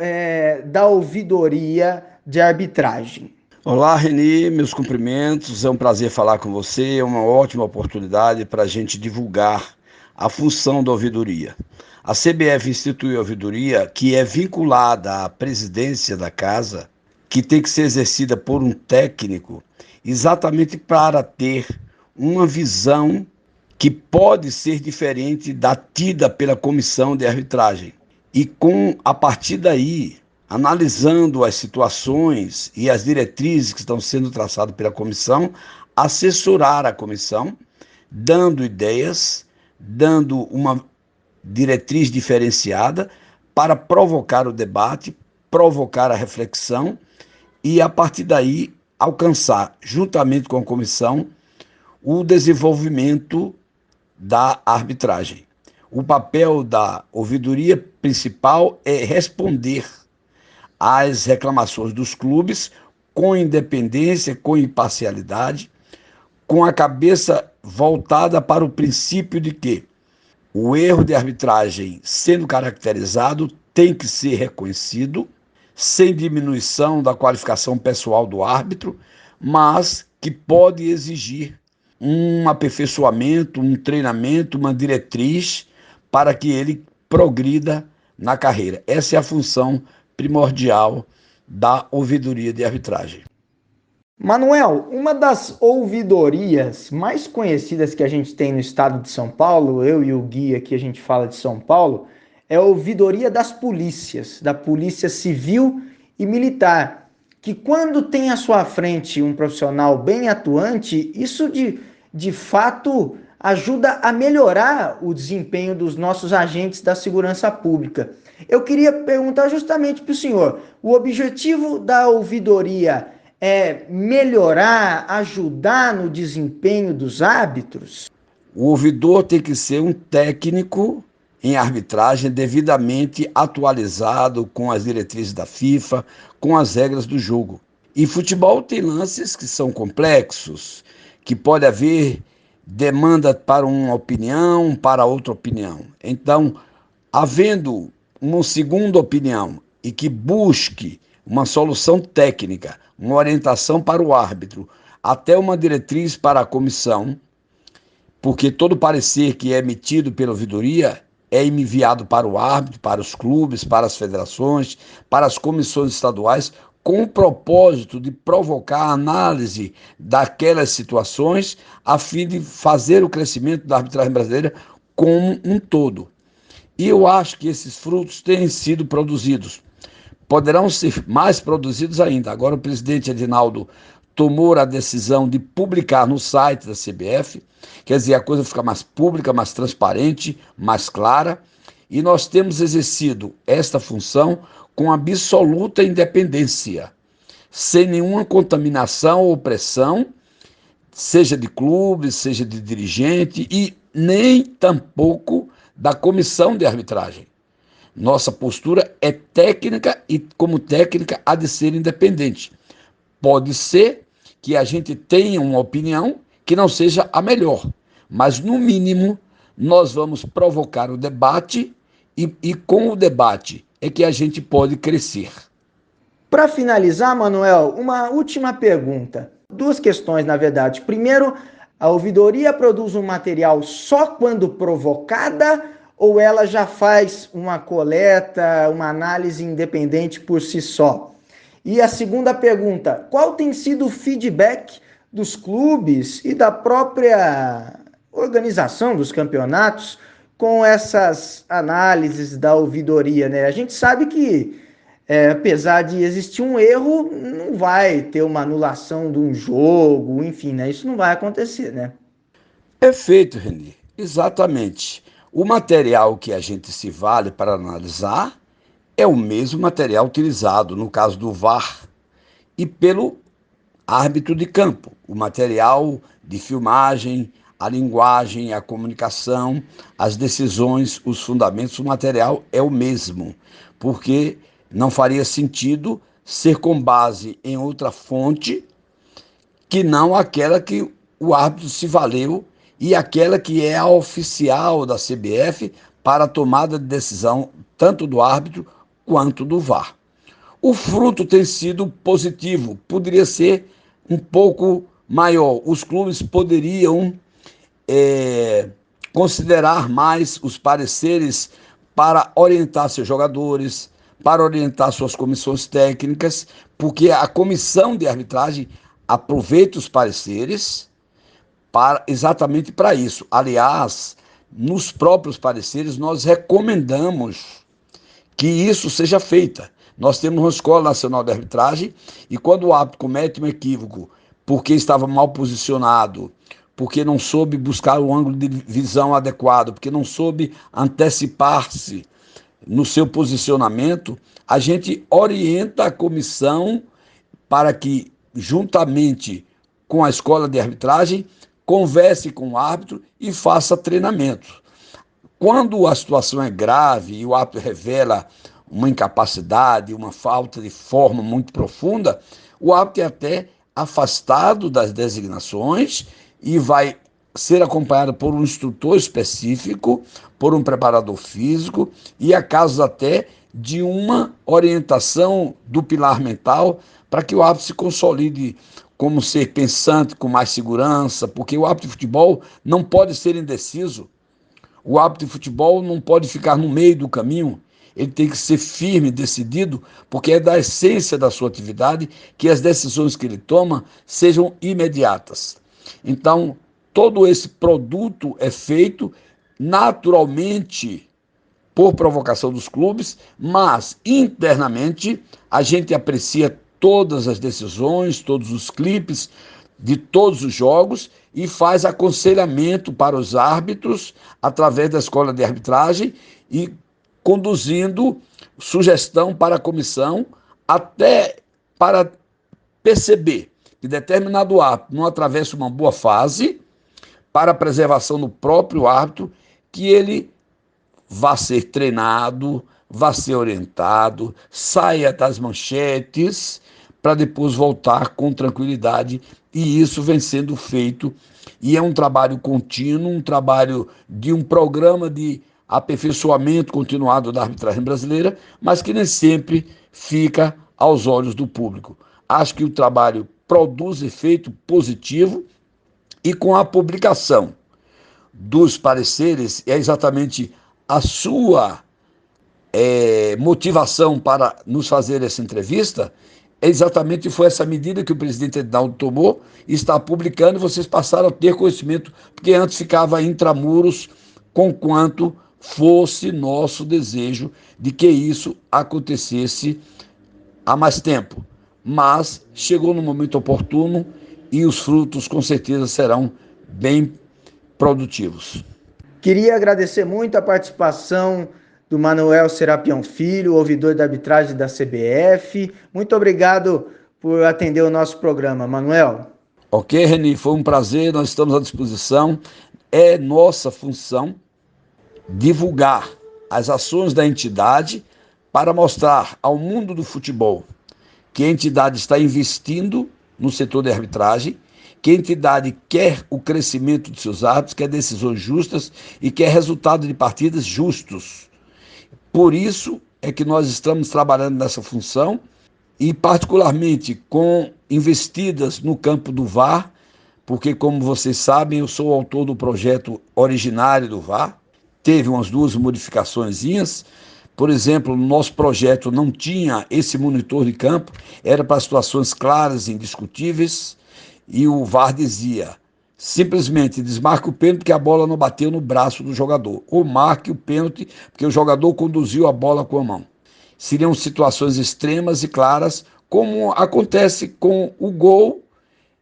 da ouvidoria de arbitragem? Olá, Reni, meus cumprimentos. É um prazer falar com você. É uma ótima oportunidade para a gente divulgar a função da ouvidoria. A CBF instituiu a ouvidoria, que é vinculada à presidência da casa, que tem que ser exercida por um técnico, exatamente para ter uma visão que pode ser diferente da tida pela comissão de arbitragem. E a partir daí, analisando as situações e as diretrizes que estão sendo traçadas pela comissão, assessorar a comissão, dando ideias, dando uma diretriz diferenciada para provocar o debate, provocar a reflexão e, a partir daí, alcançar, juntamente com a comissão, o desenvolvimento da arbitragem. O papel da ouvidoria principal é responder às reclamações dos clubes com independência, com imparcialidade, com a cabeça voltada para o princípio de que o erro de arbitragem, sendo caracterizado, tem que ser reconhecido, sem diminuição da qualificação pessoal do árbitro, mas que pode exigir um aperfeiçoamento, um treinamento, uma diretriz para que ele progrida na carreira. Essa é a função primordial da ouvidoria de arbitragem. Manuel, uma das ouvidorias mais conhecidas que a gente tem no estado de São Paulo, eu e o Gui aqui a gente fala de São Paulo, é a ouvidoria das polícias, da polícia civil e militar, que quando tem à sua frente um profissional bem atuante, isso de fato ajuda a melhorar o desempenho dos nossos agentes da segurança pública. Eu queria perguntar justamente para o senhor, o objetivo da ouvidoria é melhorar, ajudar no desempenho dos árbitros? O ouvidor tem que ser um técnico em arbitragem devidamente atualizado com as diretrizes da FIFA, com as regras do jogo. E futebol tem lances que são complexos, que pode haver demanda para uma opinião, para outra opinião. Então, havendo uma segunda opinião e que busque uma solução técnica, uma orientação para o árbitro, até uma diretriz para a comissão, porque todo parecer que é emitido pela ouvidoria é enviado para o árbitro, para os clubes, para as federações, para as comissões estaduais, com o propósito de provocar a análise daquelas situações, a fim de fazer o crescimento da arbitragem brasileira como um todo. E eu acho que esses frutos têm sido produzidos. Poderão ser mais produzidos ainda. Agora o presidente Edinaldo tomou a decisão de publicar no site da CBF, quer dizer, a coisa fica mais pública, mais transparente, mais clara, e nós temos exercido esta função com absoluta independência, sem nenhuma contaminação ou pressão, seja de clube, seja de dirigente, e nem tampouco da comissão de arbitragem. Nossa postura é técnica e, como técnica, há de ser independente. Pode ser que a gente tenha uma opinião que não seja a melhor, mas, no mínimo, nós vamos provocar o debate e com o debate é que a gente pode crescer. Para finalizar, Manuel, uma última pergunta. Duas questões, na verdade. Primeiro, a ouvidoria produz um material só quando provocada ou ela já faz uma coleta, uma análise independente por si só? E a segunda pergunta, qual tem sido o feedback dos clubes e da própria organização dos campeonatos com essas análises da ouvidoria, né? A gente sabe que, apesar de existir um erro, não vai ter uma anulação de um jogo, enfim, né? Isso não vai acontecer, né? Perfeito, Reni. Exatamente. O material que a gente se vale para analisar é o mesmo material utilizado, no caso do VAR, e pelo árbitro de campo. O material de filmagem, a linguagem, a comunicação, as decisões, os fundamentos, o material é o mesmo, porque não faria sentido ser com base em outra fonte que não aquela que o árbitro se valeu e aquela que é a oficial da CBF para a tomada de decisão tanto do árbitro quanto do VAR. O fruto tem sido positivo, poderia ser um pouco maior. Os clubes poderiam considerar mais os pareceres para orientar seus jogadores, para orientar suas comissões técnicas, porque a comissão de arbitragem aproveita os pareceres exatamente para isso. Aliás, nos próprios pareceres nós recomendamos que isso seja feito. Nós temos uma Escola Nacional de Arbitragem e quando o árbitro comete um equívoco porque estava mal posicionado, porque não soube buscar o ângulo de visão adequado, porque não soube antecipar-se no seu posicionamento, a gente orienta a comissão para que, juntamente com a Escola de Arbitragem, converse com o árbitro e faça treinamento. Quando a situação é grave e o árbitro revela uma incapacidade, uma falta de forma muito profunda, o árbitro é até afastado das designações e vai ser acompanhado por um instrutor específico, por um preparador físico e, a casos até, de uma orientação do pilar mental para que o árbitro se consolide como ser pensante, com mais segurança, porque o árbitro de futebol não pode ser indeciso. O árbitro de futebol não pode ficar no meio do caminho, ele tem que ser firme, decidido, porque é da essência da sua atividade que as decisões que ele toma sejam imediatas. Então, todo esse produto é feito naturalmente por provocação dos clubes, mas internamente a gente aprecia todas as decisões, todos os clipes de todos os jogos e faz aconselhamento para os árbitros através da escola de arbitragem e conduzindo sugestão para a comissão até para perceber que determinado árbitro não atravessa uma boa fase para a preservação do próprio árbitro, que ele vá ser treinado, vá ser orientado, saia das manchetes para depois voltar com tranquilidade, e isso vem sendo feito, e é um trabalho contínuo, um trabalho de um programa de aperfeiçoamento continuado da arbitragem brasileira, mas que nem sempre fica aos olhos do público. Acho que o trabalho produz efeito positivo, e com a publicação dos pareceres, é exatamente a sua motivação para nos fazer essa entrevista, exatamente foi essa medida que o presidente Edinaldo tomou, está publicando, e vocês passaram a ter conhecimento, porque antes ficava intramuros, conquanto fosse nosso desejo de que isso acontecesse há mais tempo. Mas chegou no momento oportuno e os frutos com certeza serão bem produtivos. Queria agradecer muito a participação do Manuel Serapião Filho, ouvidor da arbitragem da CBF. Muito obrigado por atender o nosso programa, Manuel. Ok, Reni, foi um prazer, nós estamos à disposição. É nossa função divulgar as ações da entidade para mostrar ao mundo do futebol que a entidade está investindo no setor de arbitragem, que a entidade quer o crescimento de seus árbitros, quer decisões justas e quer resultado de partidas justos. Por isso é que nós estamos trabalhando nessa função e particularmente com investidas no campo do VAR, porque como vocês sabem, eu sou o autor do projeto originário do VAR, teve umas 2 modificaçõezinhas. Por exemplo, no nosso projeto não tinha esse monitor de campo, era para situações claras e indiscutíveis, e o VAR dizia, simplesmente desmarque o pênalti porque a bola não bateu no braço do jogador, ou marque o pênalti porque o jogador conduziu a bola com a mão. Seriam situações extremas e claras, como acontece com o gol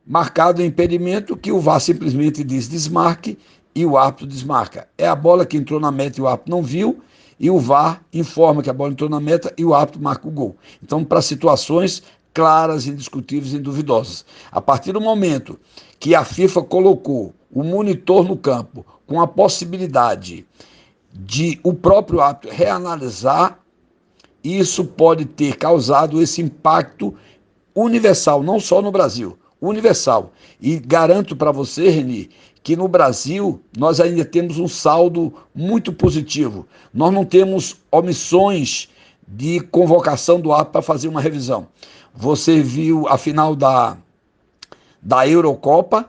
marcado em impedimento, que o VAR simplesmente diz desmarque e o árbitro desmarca. É a bola que entrou na meta e o árbitro não viu, e o VAR informa que a bola entrou na meta e o árbitro marca o gol. Então, para situações claras, indiscutíveis e duvidosas. A partir do momento que a FIFA colocou o monitor no campo com a possibilidade de o próprio árbitro reanalisar, isso pode ter causado esse impacto universal, não só no Brasil, universal. E garanto para você, Reni, que no Brasil nós ainda temos um saldo muito positivo. Nós não temos omissões de convocação do árbitro para fazer uma revisão. Você viu a final da Eurocopa,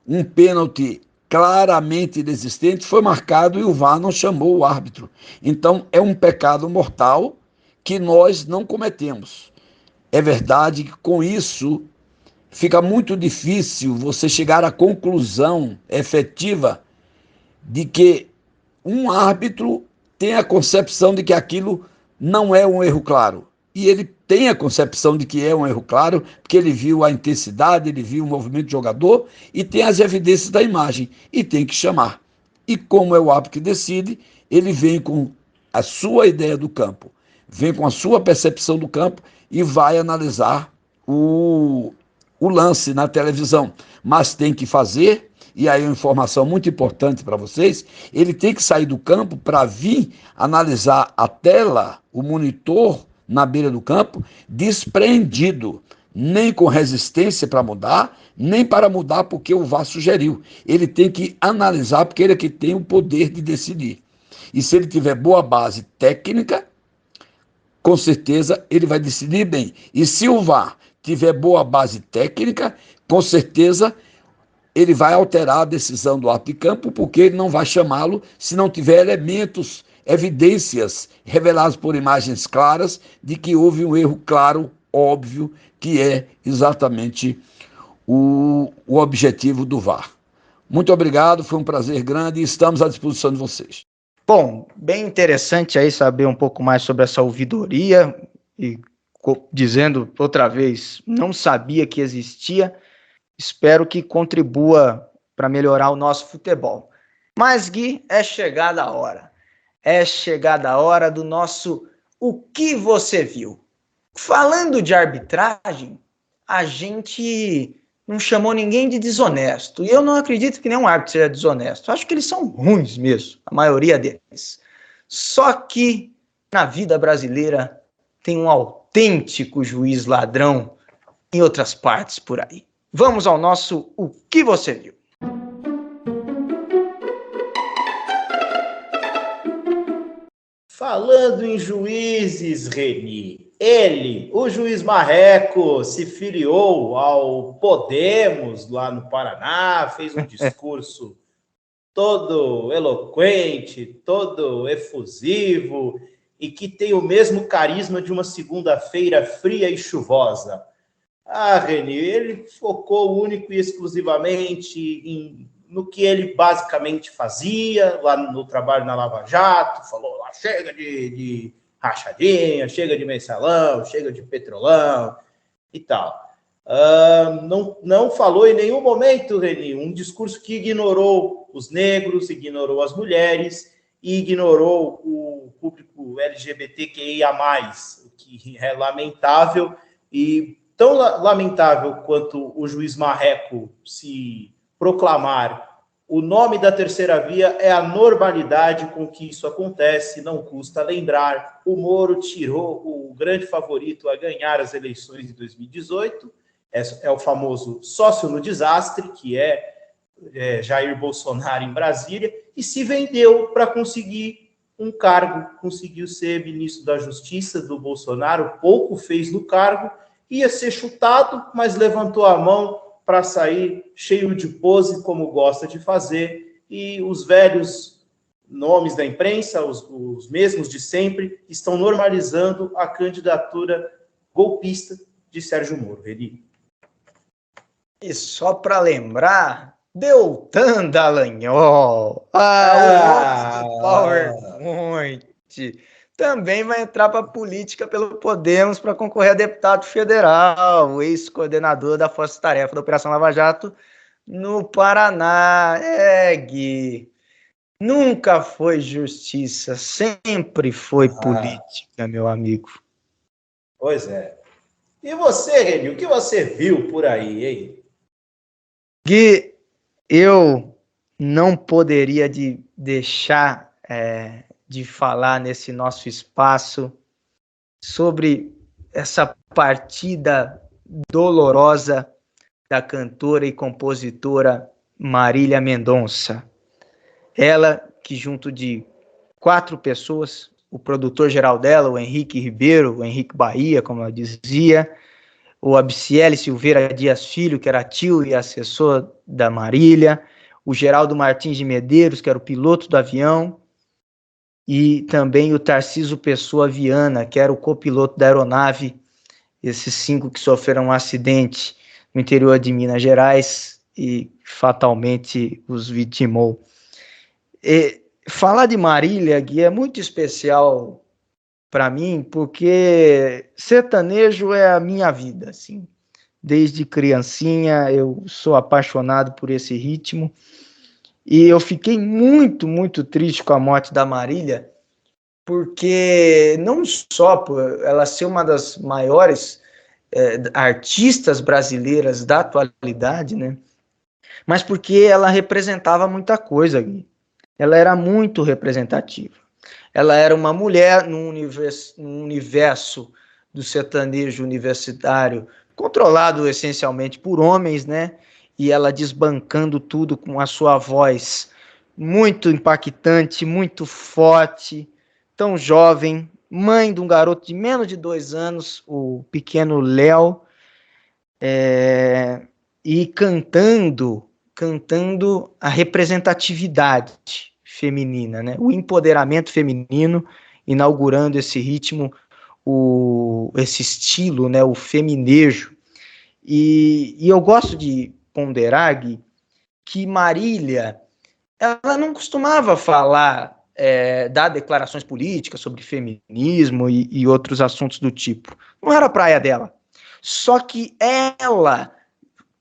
um pênalti claramente inexistente foi marcado e o VAR não chamou o árbitro. Então é um pecado mortal que nós não cometemos. É verdade que com isso fica muito difícil você chegar à conclusão efetiva de que um árbitro tem a concepção de que aquilo não é um erro claro. E ele tem a concepção de que é um erro claro, porque ele viu a intensidade, ele viu o movimento do jogador e tem as evidências da imagem e tem que chamar. E como é o árbitro que decide, ele vem com a sua ideia do campo, vem com a sua percepção do campo e vai analisar o lance na televisão. Mas tem que fazer, e aí uma informação muito importante para vocês, ele tem que sair do campo para vir analisar a tela, o monitor na beira do campo, despreendido, nem com resistência para mudar, nem para mudar porque o VAR sugeriu. Ele tem que analisar porque ele é que tem o poder de decidir. E se ele tiver boa base técnica, com certeza ele vai decidir bem. E se o VAR tiver boa base técnica, com certeza ele vai alterar a decisão do árbitro de campo, porque ele não vai chamá-lo se não tiver elementos, evidências reveladas por imagens claras de que houve um erro claro, óbvio, que é exatamente o objetivo do VAR. Muito obrigado, foi um prazer grande e estamos à disposição de vocês. Bom, bem interessante aí saber um pouco mais sobre essa ouvidoria e dizendo outra vez, não sabia que existia, espero que contribua para melhorar o nosso futebol. Mas, Gui, é chegada a hora. É chegada a hora do nosso O que você viu? Falando de arbitragem, a gente não chamou ninguém de desonesto. E eu não acredito que nenhum árbitro seja desonesto. Acho que eles são ruins mesmo, a maioria deles. Só que na vida brasileira tem um autêntico juiz ladrão em outras partes por aí. Vamos ao nosso O que você viu? Falando em juízes, Reni, ele, o juiz Marreco, se filiou ao Podemos lá no Paraná, fez um discurso todo eloquente, todo efusivo e que tem o mesmo carisma de uma segunda-feira fria e chuvosa. Ah, Reni, ele focou único e exclusivamente no que ele basicamente fazia lá no trabalho na Lava Jato, falou lá, chega de rachadinha, chega de mensalão, chega de petrolão e tal. Não falou em nenhum momento, Reni, um discurso que ignorou os negros, ignorou as mulheres e ignorou o público LGBTQIA+, o que é lamentável e tão lamentável quanto o juiz Marreco se proclamar o nome da terceira via é a normalidade com que isso acontece, não custa lembrar, o Moro tirou o grande favorito a ganhar as eleições de 2018, é o famoso sócio no desastre, que é Jair Bolsonaro em Brasília, e se vendeu para conseguir um cargo, conseguiu ser ministro da Justiça do Bolsonaro, pouco fez no cargo, ia ser chutado, mas levantou a mão para sair cheio de pose, como gosta de fazer, e os velhos nomes da imprensa, os mesmos de sempre, estão normalizando a candidatura golpista de Sérgio Moro. Reni. E só para lembrar, Deltan Dallagnol, o PowerPoint, também vai entrar para a política pelo Podemos para concorrer a deputado federal, o ex-coordenador da Força Tarefa da Operação Lava Jato no Paraná. Gui, nunca foi justiça, sempre foi política, meu amigo. Pois é. E você, Reni, o que você viu por aí, hein? Gui, eu não poderia deixar de falar nesse nosso espaço sobre essa partida dolorosa da cantora e compositora Marília Mendonça. Ela que junto de 4 pessoas, o produtor-geral dela, o Henrique Ribeiro, o Henrique Bahia, como ela dizia, o Abiciele Silveira Dias Filho, que era tio e assessor da Marília, o Geraldo Martins de Medeiros, que era o piloto do avião, e também o Tarcísio Pessoa Viana, que era o copiloto da aeronave, esses 5 que sofreram um acidente no interior de Minas Gerais e fatalmente os vitimou. Falar de Marília, Gui, é muito especial para mim, porque sertanejo é a minha vida, assim. Desde criancinha eu sou apaixonado por esse ritmo. E eu fiquei muito, muito triste com a morte da Marília, porque não só por ela ser uma das maiores artistas brasileiras da atualidade, né? Mas porque ela representava muita coisa, Gui. Ela era muito representativa. Ela era uma mulher num universo do sertanejo universitário, controlado essencialmente por homens, né? E ela desbancando tudo com a sua voz muito impactante, muito forte, tão jovem, mãe de um garoto de menos de 2 anos, o pequeno Léo, e cantando a representatividade feminina, né? O empoderamento feminino, inaugurando esse ritmo, esse estilo, né? O feminejo. E eu gosto de ponderar, Gui, que Marília, ela não costumava falar dar declarações políticas sobre feminismo e outros assuntos do tipo. Não era a praia dela. Só que ela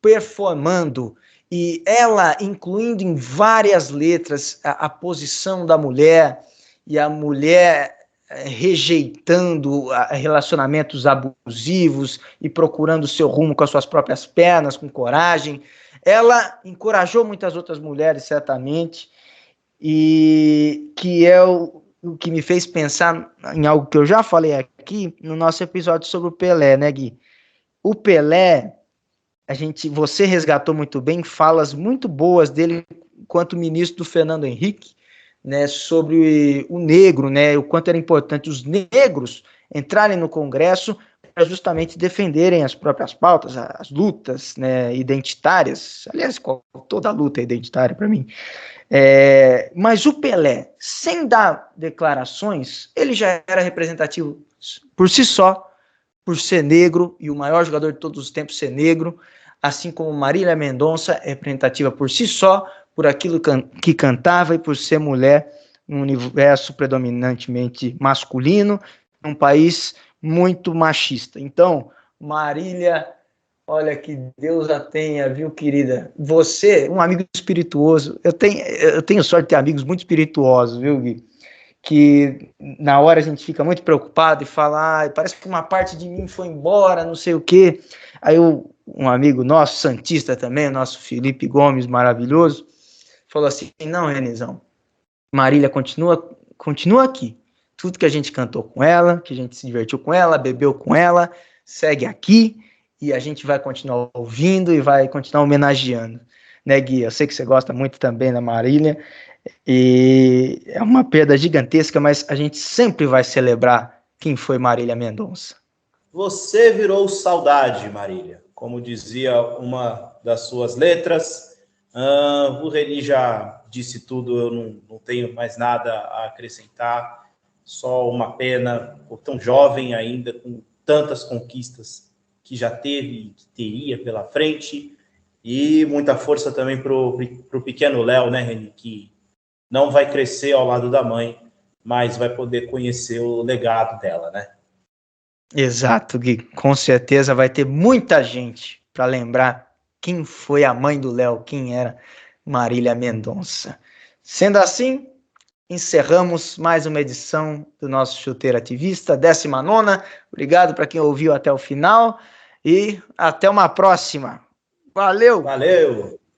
performando e ela incluindo em várias letras a posição da mulher e a mulher rejeitando relacionamentos abusivos e procurando seu rumo com as suas próprias pernas, com coragem. Ela encorajou muitas outras mulheres, certamente, e que é o que me fez pensar em algo que eu já falei aqui no nosso episódio sobre o Pelé, né, Gui? O Pelé, você resgatou muito bem falas muito boas dele enquanto ministro do Fernando Henrique, né, sobre o negro, né, o quanto era importante os negros entrarem no Congresso para justamente defenderem as próprias pautas, as lutas, né, identitárias. Aliás, toda luta é identitária para mim. Mas o Pelé, sem dar declarações, ele já era representativo por si só, por ser negro, e o maior jogador de todos os tempos ser negro, assim como Marília Mendonça é representativa por si só, por aquilo que cantava e por ser mulher num universo predominantemente masculino, num país muito machista. Então, Marília, olha, que Deus a tenha, viu, querida? Você, um amigo espirituoso, eu tenho sorte de ter amigos muito espirituosos, viu, Gui? Que na hora a gente fica muito preocupado e fala, parece que uma parte de mim foi embora, não sei o quê. Aí um amigo nosso, santista também, o nosso Felipe Gomes, maravilhoso, falou assim, não, Renizão, Marília continua aqui. Tudo que a gente cantou com ela, que a gente se divertiu com ela, bebeu com ela, segue aqui e a gente vai continuar ouvindo e vai continuar homenageando. Né, Gui? Eu sei que você gosta muito também da Marília e é uma perda gigantesca, mas a gente sempre vai celebrar quem foi Marília Mendonça. Você virou saudade, Marília. Como dizia uma das suas letras, o Reni já disse tudo, eu não tenho mais nada a acrescentar. Só uma pena, por tão jovem ainda, com tantas conquistas que já teve e que teria pela frente. E muita força também para o pequeno Léo, né, Reni? Que não vai crescer ao lado da mãe, mas vai poder conhecer o legado dela, né? Exato, Gui. Com certeza vai ter muita gente para lembrar quem foi a mãe do Léo, quem era Marília Mendonça. Sendo assim, encerramos mais uma edição do nosso Chuteiro Ativista, 19ª. Obrigado para quem ouviu até o final e até uma próxima. Valeu! Valeu!